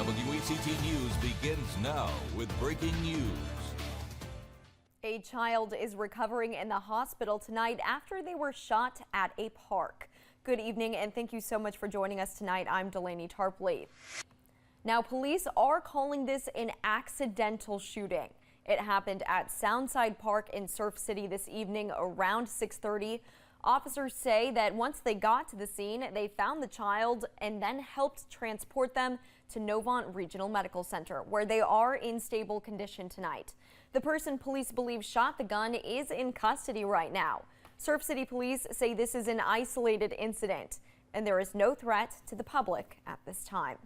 WECT News begins now with breaking news. A child is recovering in the hospital tonight after they were shot at a park. Good evening and thank you so much for joining us tonight. I'm Delaney Tarpley. Now, police are calling this an accidental shooting. It happened at Soundside Park in Surf City this evening around 6:30. Officers say that once they got to the scene, they found the child and then helped transport them to Novant Regional Medical Center, where they are in stable condition tonight. The person police believe shot the gun is in custody right now. Surf City police say this is an isolated incident and there is no threat to the public at this time.